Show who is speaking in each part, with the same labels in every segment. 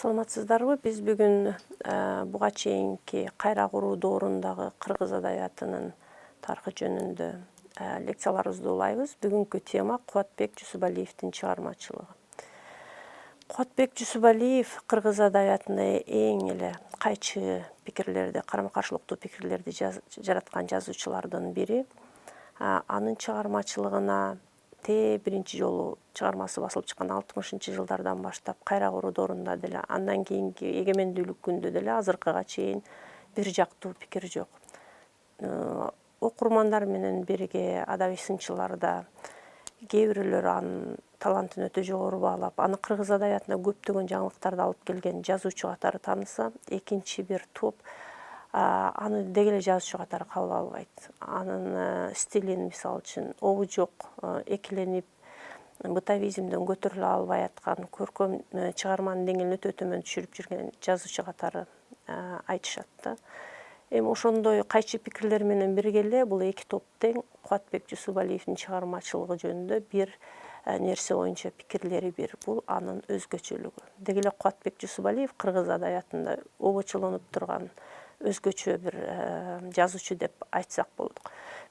Speaker 1: Саламатсыздарбы? Биз бүгүн буга чейинки кайра куруу доорундагы кыргыз адаятынын тарыхы жөнүндө лекцияларыбызды улайбыз. Бүгүнкү тема Кубатбек Жусупалиевдин чыгармачылыгы. Кубатбек Жусупалиев кыргыз адаятында эң эле кайчы пикирлерди, карама-каршылыктуу пикирлерди жараткан жазуучулардын бири. Анын чыгармачылыгына биринчи жолу чыгармасы басылып чыккан 60-жылдардан баштап кайра куруу доорунда деле, андан кийинки эгемендүүлүкүндө деле азыркыга чейин бир жактуу пикир жок. Окурмандар менен бирге адабий сынчылар да кээ бирөөлөр анын талантын өтө жогору баалап, аны кыргыз адаятына көптөгөн жаңылыктарды алып келген жазуучу катары тааныса, экинчи бир топ аны деги эле жазуучу катары кабыл албайт. Анын стилин, мисалы үчүн, обу жок, экиленип, бытовизмден көтөрүлө албай аткан, көркөм чыгарманын деңгээлин өтө төмөн түшүрүп жүрген жазуучу катары айтышат да. Эми ошондой кайчы пикирлер менен бирге эле бул эки топ тең Кубатбек Жусупалиевдин чыгармачылыгы жөнүндө бир нерсе боюнча пикирлери бир. Бул анын өзгөчөлүгү. Деги эле Кубатбек Жусупалиев кыргыз адаятында обочолонуп турган өзгөчө бир жазуучу деп айтсак болот.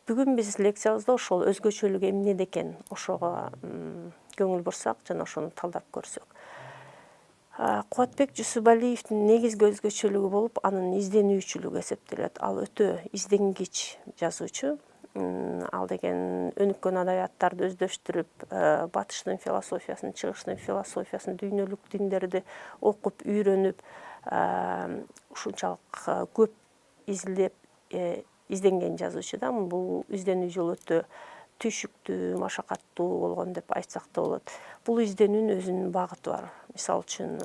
Speaker 1: Бүгүн биз лекциябызда ошол өзгөчөлүк эмнеде экен ошого көңүл бурсак жана ошону талдап көрсөк. Кубатбек Жусупалиевдин негизги өзгөчөлүгү болуп, анын изденүүчүлүгү эсептелет. Ал өтө изденгич жазуучу. Ал деген өнүккөн адабияттарды өздөштүрүп, батыштын философиясын, чыгыштын философиясын, дүйнөлүк диндерди окуп, үйрөнүп, ушунчалык көп изилдеп, изденген жазуучу да. Бул изденүү жолу өтө түйшүктүү, машакаттуу болгон деп айтсак да болот. Бул изденүүнүн өзүнүн багыты бар. Мисалы үчүн,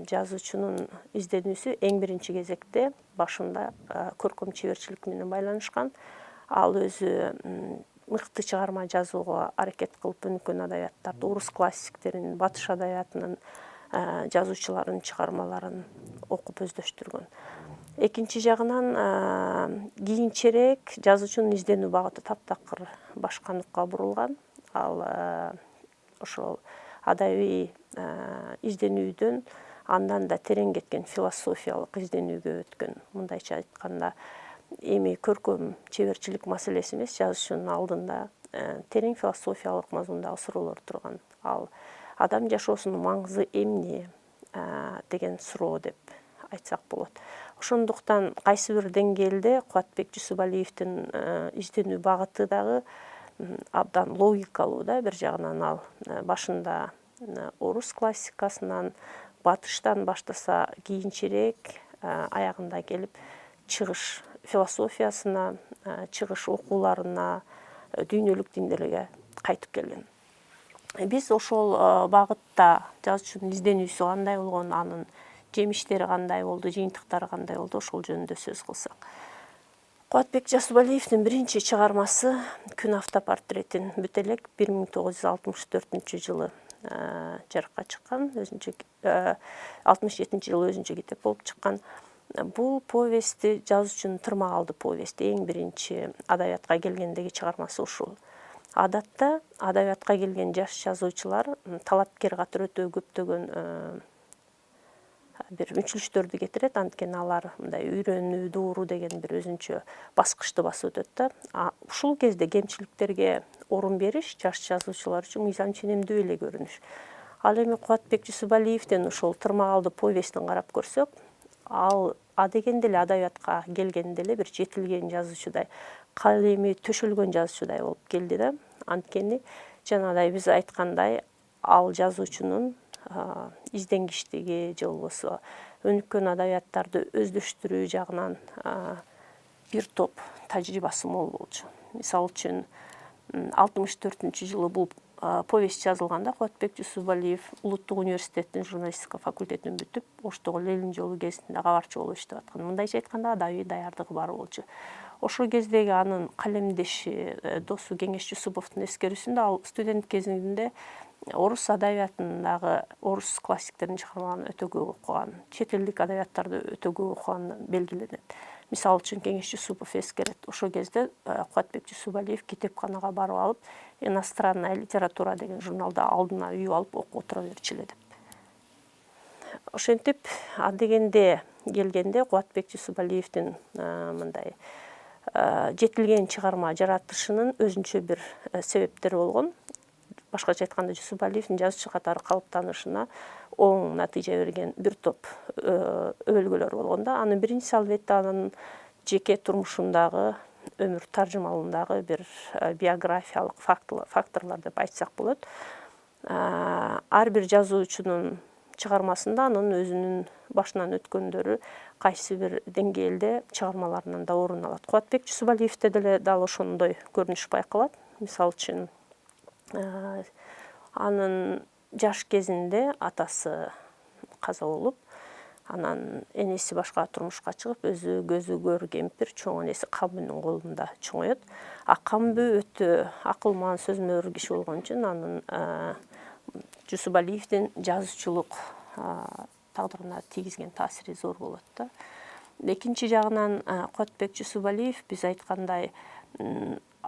Speaker 1: жазуучунун изденүүсү эң биринчи кезекте башында көркөм чеберчилик менен байланышкан. Ал өзү мыкты чыгарма жазууга аракет кылып, өнүккөн адабияттарды, орус классиктерин, батыш адаятынын жазуучуларынын чыгармаларын окуп өздөштүргөн. Экинчи жагынан кийинчерээк жазуучунун изденүү багыты таптакыр башка нукка бурулган. Ал ошол адабий изденүүдөн андан да терең кеткен философиялык изденүүгө өткөн. Мындайча айтканда, эми көркөм чеберчилик маселеси эмес, жазуучунун алдында терең философиялык мазмундагы суроолор турган. Ал адам жашоосунун маңызы эмне деген суроо деп айтсак болот. Ошондуктан кайсы бир деңгээлде Кубатбек Жусупалиевдин изденүү багыты дагы абдан логикалуу да. Бир жагынан ал башында орус классикасынан, батыштан баштаса, кийинчерээк аягында келип чыгыш философиясына, чыгыш окууларына, дүйнөлүк диндерге кайтып келген. Биз ошол багытта жазуучунун изденүүсү кандай болгон, анын жемиштери кандай болду, жыйынтыктары кандай болду, ошол жөнүндө сөз кылсак. Кубатбек Жусупалиевдин биринчи чыгармасы Күн автопортретин бүт элек 1964-жылы жарыкка чыккан, 67-жылы өзүнчө китеп болуп чыккан. Бул повести жазуучунун тырмак алды повести, эң биринчи адабиятка келгендеги чыгармасы ушул. Адатта адабиятка келген жаш жазуучулар талапкер катары өтө көптөгөн бир мүчүлүштөрдү кетирет, анткени алар мындай үйрөнүү, доору деген бир өзүнчө баскычты басып өтөт да. Ушул кезде кемчиликтерге орун бериш жаш жазуучулар үчүн мыйзам ченемдүү эле көрүнүш. Ал эми Кубатбек Жусупалиевдин ошол тырмак алды повестин карап көрсөк, ал адегенде эле адабиятка келгенде эле бир жетилген жазуучудай, калеми төшөлгөн жазуучудай болуп келди да. Анткени жанагыдай биз айткандай, ал жазуучунун изденгичтиги же болбосо өнүккөн адабияттарды өздөштүрүү жагынан бир топ тажрыйбасы мол болчу. Мисалы үчүн, 64-жылы бул повесть жазылганда Кубатбек Жусупалиев Улуттук университеттин журналистика факультетин бүтүп, Оштогу Ленин жолу гезитинде кабарчы болуп иштеп аткан. Мындайча айтканда, адабий даярдыгы бар болчу. Ошол кездеги анын калемдеши, досу Кеңеш Жусуповдун эскерүүсүндө, ал студент кезинде орус адабиятындагы орус классиктеринин чыгармаларын өтө көп окуган, чет элдик адабияттарды өтө көп окуганы белгиленет. Мисалы үчүн Кеңеш Жусупов эскерет. Ошол кезде Кубатбек Жусупалиев китепканага барып алып, иностранная литература деген журналда алдына үйүп алып окуп отура берчү эле деп. ошентип адегенде келгенде Кубатбек Жусупалиевдин мындай жетилген чыгарма жаратышынын өзүнчө бир себептери болгон. Башкача айтканда, Жусупалиевдин жазуучу катары калыптанышына оң натыйжа берген бир топ өбөлгөлөр болгон да. Анын биринчиси албетте анын жеке турмушундагы, өмүр таржымалындагы бир биографиялык факторлор деп айтсак болот. Ар бир жазуучунун чыгармасында анын өзүнүн башынан өткөндөрү кайсы бир деңгээлде чыгармаларынан да орун алат. Кубатбек Жусупалиевде деле дал ошондой көрүнүш байкалат. Мисалы үчүн, анын жаш кезинде атасы каза болуп, анан энеси башка турмушка чыгып, өзү көзү көр кемпир чоң энеси Камбүнүн колунда чоңоет. Камбү өтө акылман, сөзмөр киши болгон үчүн анын Жусупалиевдин жазуучулук тагдырына тийгизген таасири зор болот да. Экинчи жагынан, Кубатбек Жусупалиев биз айткандай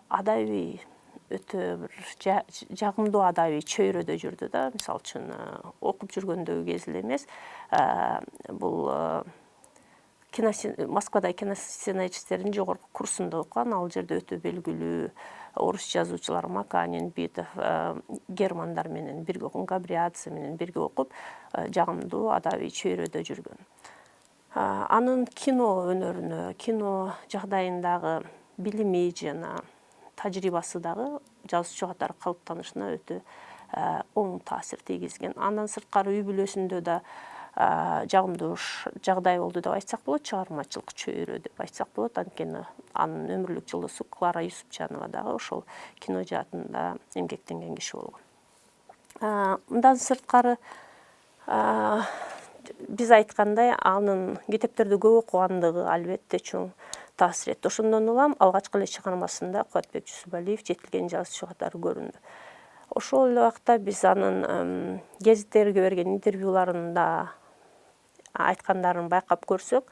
Speaker 1: адабий өтө бир жагымдуу адабий чөйрөдө жүрдү да. Мисалы үчүн, окуп жүргөндөгү кези эле эмес, бул Москвада киносценаристтердин жогорку курсунда окуган. Ал жерде өтө белгилүү орус жазуучулар Маканин, Битов, Германдар менен бирге окуган, Габриадзе менен бирге окуп, жагымдуу адабий чөйрөдө жүргөн. Анын кино өнөрүнө, кино жагдайындагы билими жана тажрыйбасы дагы жазуучу катары калыптанышына өтө оң таасир тийгизген. Андан сырткары үй бүлөсүндө да жагымдуу жагдай болду деп айтсак болот, чыгармачылык чөйрө деп айтсак болот. Анткени анын өмүрлүк жолдошу Клара Юсупчанова дагы ошол кино жаатында эмгектенген киши болгон. Мындан сырткары, биз айткандай, анын китептерди көп окугандыгы албетте чоң таасир этти. Ошондон улам алгачкы эле чыгармасында Кубатбек Жусупалиев жетилген жазуучу катары көрүндү. Ошол эле убакта биз анын гезиттерге берген интервьюларында айткандарын байкап көрсөк,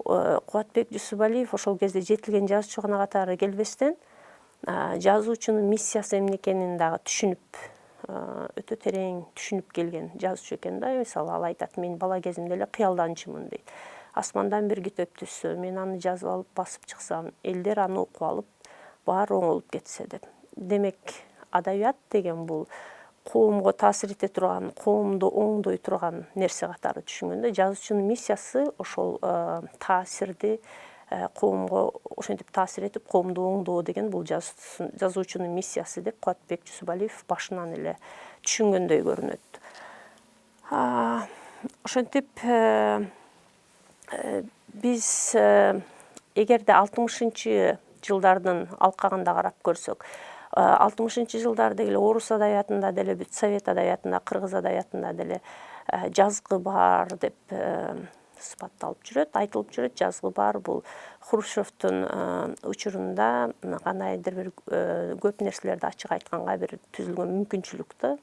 Speaker 1: Кубатбек Жусупалиев ошол кезде жетилген жазуучу гана катары келбестен, жазуучунун миссиясы эмне экенин дагы түшүнүп, өтө терең түшүнүп келген жазуучу экен да. Мисалы, ал айтат: мен бала кезимде эле кыялданчумун дейт. Асмандан бир китеп түшсө, мен аны жазып алып басып чыксам, элдер аны окуп алып, баары оңолуп кетсе деп. Демек, адабият деген бул коомго таасир эте турган, коомду оңдой турган нерсе катары түшүнгөндө, жазуучунун миссиясы ошол таасирди коомго ошентип таасир этип, коомду оңдоо деген бул жазуучунун миссиясы деп Кубатбек Жусупалиев башынан эле түшүнгөндөй көрүнөт. Ошентип биз эгерде 60-жылдардын алкагында карап көрсөк, 60-жылдарда эле орус адабиятында деле, совет адабиятында, кыргыз адабиятында деле жазгы бар деп сыпатталып жүрөт, айтылып жүрөт. Жазгы бар, бул Хрущевдун учурунда кандайдыр бир көп нерселерди ачык айтканга бир түзүлгөн мүмкүнчүлүк да.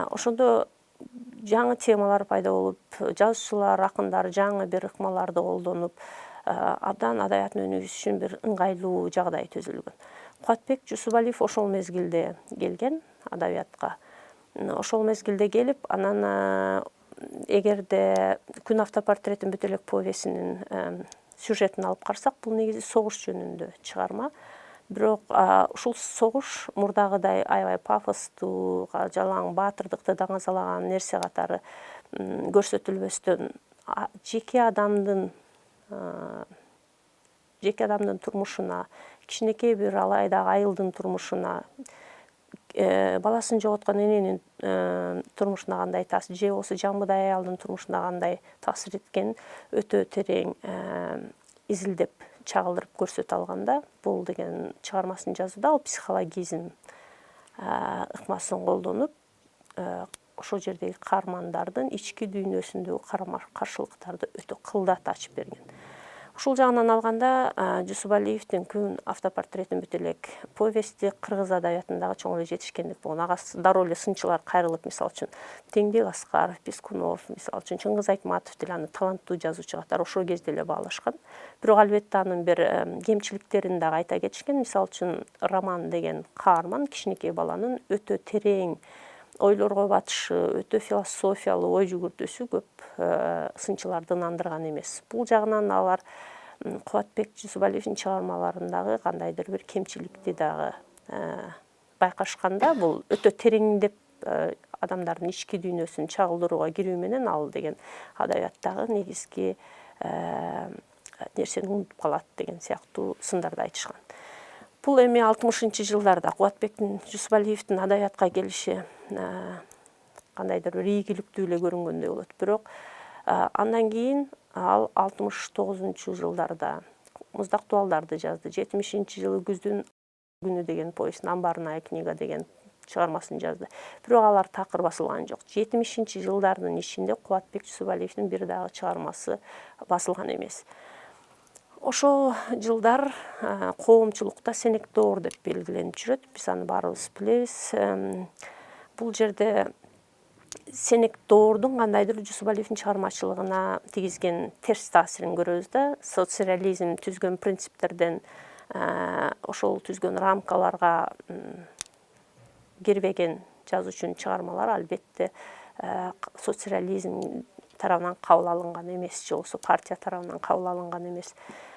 Speaker 1: Ошондо жаңы темалар пайда болуп, жазуучулар, акындар жаңы бир ыкмаларды колдонуп, абдан адабияттын өнүгүшү үчүн бир ыңгайлуу жагдай түзүлгөн. Кубатбек Жусупалиев ошол мезгилде келген адабиятка. Ошол мезгилде келип, анан эгерде Күн автопортретин бүт элек повесинин сюжетин алып карасак, бул негизи согуш жөнүндө чыгарма. Бирок ушул согуш мурдагыдай аябай пафостуу, жалаң баатырдыкты даңазалаган нерсе катары көрсөтүлбөстөн, жеке адамдын турмушуна, кичинекей бир алайдагы айылдын турмушуна, баласын жоготкон эненин турмушуна кандай таасир, же болбосо жамбыдай аялдын турмушуна кандай таасир эткенин өтө терең изилдеп, чагылдырып көрсөтө алганда, бул деген чыгармасын жазууда ал психологизм ыкмасын колдонуп, ошол жердеги каармандардын ички дүйнөсүндөгү карама-каршылыктарды өтө кылдат ачып берген. Ушул жагынан алганда, Жусупалиевдин Күн автопортретин бүт элек повести кыргыз адабиятындагы чоң эле жетишкендик болгон. Ага дароо эле сынчылар кайрылып, мисалы үчүн Теңдик Аскаров, Пискунов, мисалы үчүн Чыңгыз Айтматов деле аны таланттуу жазуучу катары ошол кезде эле баалашкан. Бирок албетте анын бир кемчиликтерин дагы айта кетишкен. Мисалы үчүн Роман деген каарман кичинекей баланын өтө терең ойлорго батышы, өтө философиялуу ой жүгүртүүсү көп сынчыларды ынандырган эмес. Бул жагынан алар Кубатбек Жусупалиевдин чыгармаларындагы кандайдыр бир кемчиликти дагы байкашканда, бул өтө тереңдеп адамдардын ички дүйнөсүн чагылдырууга кирүү менен ал деген адабияттагы негизги нерсени унутуп калат деген сыяктуу сындарды айтышкан. Бул эми 60-жылдарда Кубатбек Жусупалиевдин адабиятка келиши кандайдыр бир ийгиликтүү эле көрүнгөндөй болот. Бирок андан кийин ал 69-жылдарда Муздактуу балдарды жазды. 70-жылы Күздүн күнү деген повестин, Амбарная книга деген чыгармасын жазды. Бирок алар такыр басылган жок. 70-жылдардын ичинде Кубатбек Жусупалиевдин бир дагы чыгармасы басылган эмес. Ошол жылдар коомчулукта сенек доор деп белгиленип жүрөт. Биз аны баарыбыз билебиз. Бул жерде сенек доордун кандайдыр Жусупалиевдин чыгармачылыгына тигизген терс таасирин көрөбүз да. Социализм түзгөн принциптерден, ошол түзгөн рамкаларга кирбеген жазуучунун чыгармалары албетте социализм тарабынан кабыл алынган эмес, же болбосо партия тарабынан кабыл алынган эмес.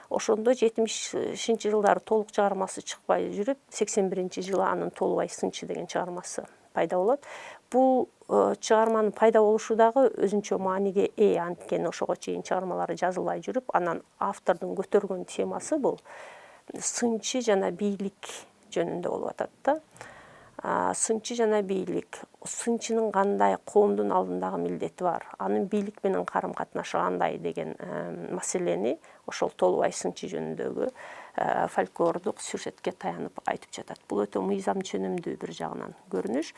Speaker 1: Ошондо 70-жылдары толук чыгармасы чыкпай жүрүп, 81-жылы анын Толубай сынчы деген чыгармасы пайда болот. Бул чыгарманын пайда болушу дагы өзүнчө мааниге ээ, анткени ошого чейин чыгармалары жазылбай жүрүп, анан автордун көтөргөн темасы бул сынчы жана бийлик жөнүндө болуп атат да. Сынчы жана бийлик, сынчынын кандай коомдун алдындагы милдети бар, анын бийлик менен карым катнашы кандай деген маселени ошол Толубай сынчы жөнүндөгү фольклордук сюжетке таянып айтып жатат. Бул өтө мыйзам чөнүмдүү бир жагынан көрүнүш.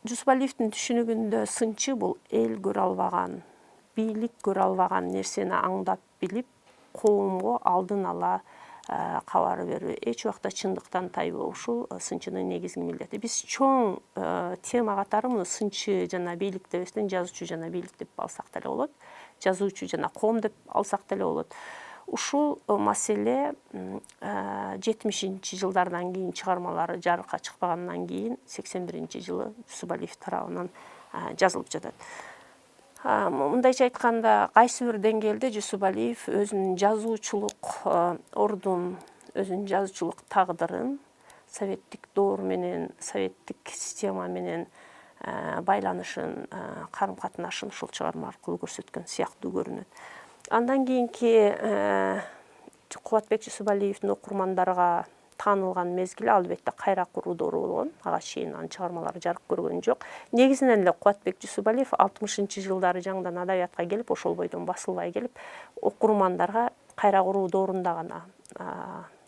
Speaker 1: Жусупалиевдин түшүнүгүндө сынчы бул эл көрө албаган, бийлик көрө албаган нерсени аңдап билип, коомго алдын ала кабар берүү, эч убакта чындыктан тайбоо, ушул сынчынын негизги милдети. Биз чоң тема катары муну сынчы жана бийлик дебестен жазуучу жана бийлик деп алсак деле болот, жазуучу жана коом деп алсак деле болот. Ушул маселе 70-жылдардан кийин чыгармалары жарыкка чыкпагандан кийин 81-жылы Жусупалиев тарабынан жазылып жатат. Мындайча айтканда, кайсы бир деңгээлде Жусупалиев өзүнүн жазуучулук ордун, өзүнүн жазуучулук тагдырын советтик доор менен, советтик система менен байланышын, карым катнашын ушул чыгарма аркылуу көрсөткөн сыяктуу көрүнөт. Андан кийинки Кубатбек Жусупалиевдин окурмандарга таанылган мезгили албетте кайра куруу доору болгон. Ага чейин анын чыгармалары жарык көргөн жок. Негизинен эле Кубатбек Жусупалиев 60-жылдары жаңыдан адабиятка келип, ошол бойдон басылбай келип, окурмандарга кайра куруу доорунда гана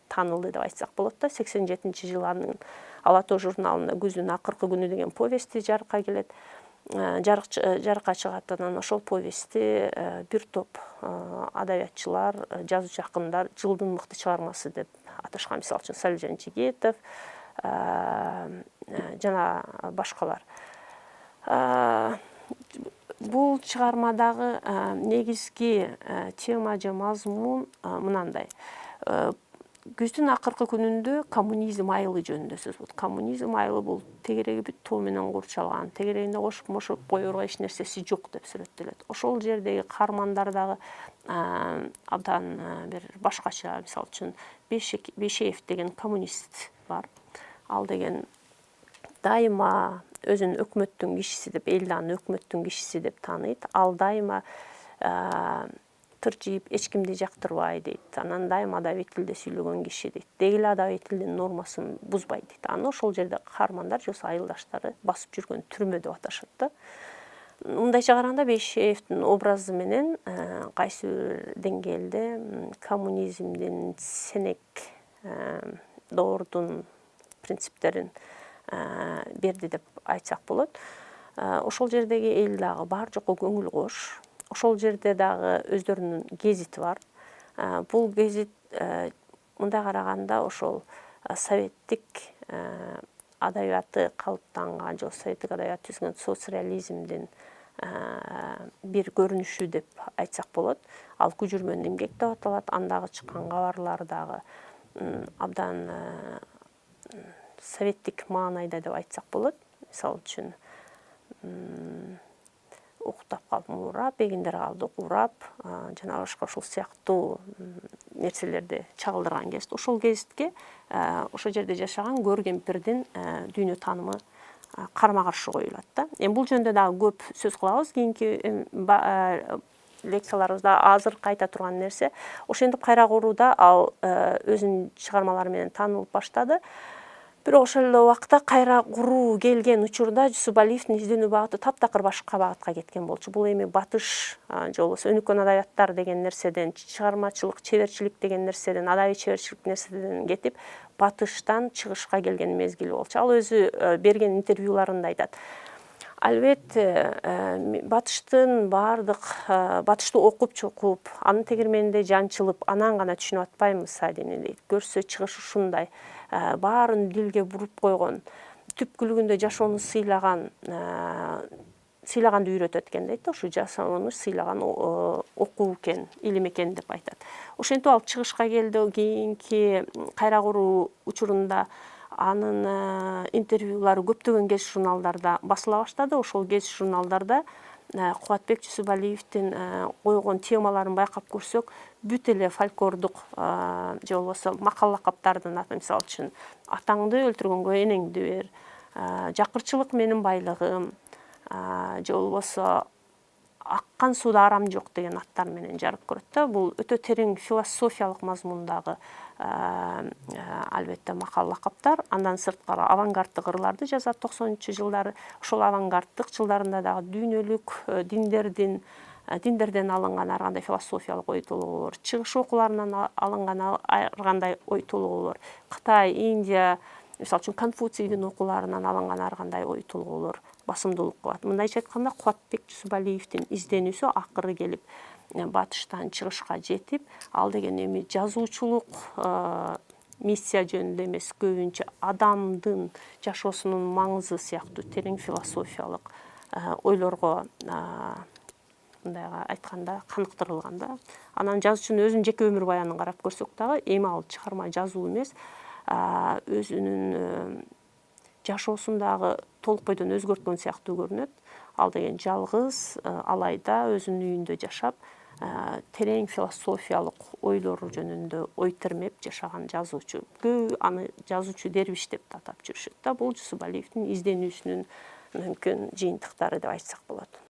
Speaker 1: таанылды деп айтсак болот да. 87-жылы анын Ала тоо журналында Күздүн акыркы күнү деген повести жарыкка келет. Жарыкка чыгат. Анан ошол повести бир топ адабиятчылар, жазуучу акындар жылдын мыкты чыгармасы деп аташкан. Мисалы үчүн Салижан Чигетов жана башкалар. Бул чыгармадагы негизги тема же мазмун мынандай. Күздүн акыркы күнүндө коммунизм айылы жөнүндө сөз болот. Коммунизм айылы бул тегереги бүт тоо менен курчалган, тегерегинде кошуп коерго эч нерсеси жок деп сүрөттөлөт. Ошол жердеги каармандар дагы абдан бир башкача. Мисалы үчүн Бешеев деген коммунист бар. Ал деген дайыма өзүн өкмөттүн кишиси деп, элдин өкмөттүн кишиси деп тааныйт. Ал дайыма тыржыйып, эч кимди жактырбай дейт. Анан дайыма адабий тилде сүйлөгөн киши дейт. Деги эле адабий тилдин нормасын бузбайт дейт. Аны ошол жерде каармандар же айылдаштары басып жүргөн түрмө деп аташат да. Мындайча караганда Бейшеевдин образы менен кайсы бир деңгээлде коммунизмдин сенек доордун принциптерин берди деп айтсак болот. Ошол жердеги эл дагы бар жокко көңүл кош. Ошол жерде дагы өздөрүнүн гезити бар. Бул гезит мындай караганда ошол советтик адабияты калыптанган, же советтик адабият түзгөн социализмдин бир көрүнүшү деп айтсак болот. Ал Күжүрмөн эмгек деп аталат. Андагы чыккан кабарлар дагы абдан советтик маанайда деп айтсак болот. Мисалы үчүн уктап калып уурап, эгиндер калды урап, жана башка ушул сыяктуу нерселерди чагылдырган кез. Ошол кезге ошол жерде жашаган көр кемпирдин дүйнө таанымы карма каршы коюлат да. Эми бул жөнүндө дагы көп сөз кылабыз. Кийинки лекцияларыбызда азыр кайта турган нерсе, ошентип кайра курууда ал өзүнүн чыгармалары менен таанылып баштады. Бирок ошол эле убакта кайра куруу келген учурда Жусупалиевдин изденүү багыты таптакыр башка багытка кеткен болчу. Бул эми батыш же болбосо өнүккөн адабияттар деген нерседен, чыгармачылык, чеберчилик деген нерседен, адабий чеберчилик нерседен кетип, батыштан чыгышка келген мезгили болчу. Ал өзү берген интервьюларында айтат. Албетте, батыштын батышты окуп чокуп, анын тегермениндей жанчылып, анан гана түшүнүп атпайбыз адини дейт. Көрсө чыгыш ушундай. Баарын дилге буруп койгон, түпкүлүгүндө жашоону сыйлаганды үйрөтөт экен дейт. Ушу жашоону сыйлаган окуу экен, илим экен деп айтат. Ошентип алып чыгышка келди. Кийинки кайра куруу учурунда анын интервьюлары көптөгөн гезит журналдарда басыла баштады. Ошол гезит журналдарда Кубатбек Жусупалиевдин койгон темаларын байкап көрсөк, бүт эле фольклордук же болбосо макал лакаптардын аты, мисалы үчүн атаңды өлтүргөнгө энеңди бер, жакырчылык менин байлыгым, же болбосо аккан сууда арам жок деген аттар менен жарык көрөт да. Бул өтө терең философиялык мазмундагы албетте макал лакаптар. Андан сырткары авангарддык ырларды жазат 90-жылдары. Ошол авангарддык жылдарында дагы дүйнөлүк диндерден алынган ар кандай философиялык ой толгоолор, чыгыш окууларынан алынган ар кандай ой толгоолор, Кытай, Индия, мисалы үчүн Конфуцийдин окууларынан алынган ар кандай ой толгоолор басымдуулук кылат. Мындайча айтканда, Кубатбек Жусупалиевдин изденүүсү акыры келип батыштан чыгышка жетип, ал деген эми жазуучулук миссия жөнүндө эмес, көбүнчө адамдын жашоосунун маңызы сыяктуу терең философиялык ойлорго мындайга айтканда каныктырылган да. Анан жазуучунун өзүнүн жеке өмүр баянын карап көрсөк дагы, эми ал чыгарма жазуу эмес, өзүнүн жашоосундагы толук бойдон өзгөрткөн сыяктуу көрүнөт. Ал деген жалгыз, алайда өзүнүн үйүндө жашап, терең философиялык ойлору жөнүндө ой термеп жашаган жазуучу. Көбү аны жазуучу дервиш деп атап жүрүшөт да. Бул Жусупалиевдин изденүүсүнүн мүмкүн жыйынтыктары деп айтсак болот.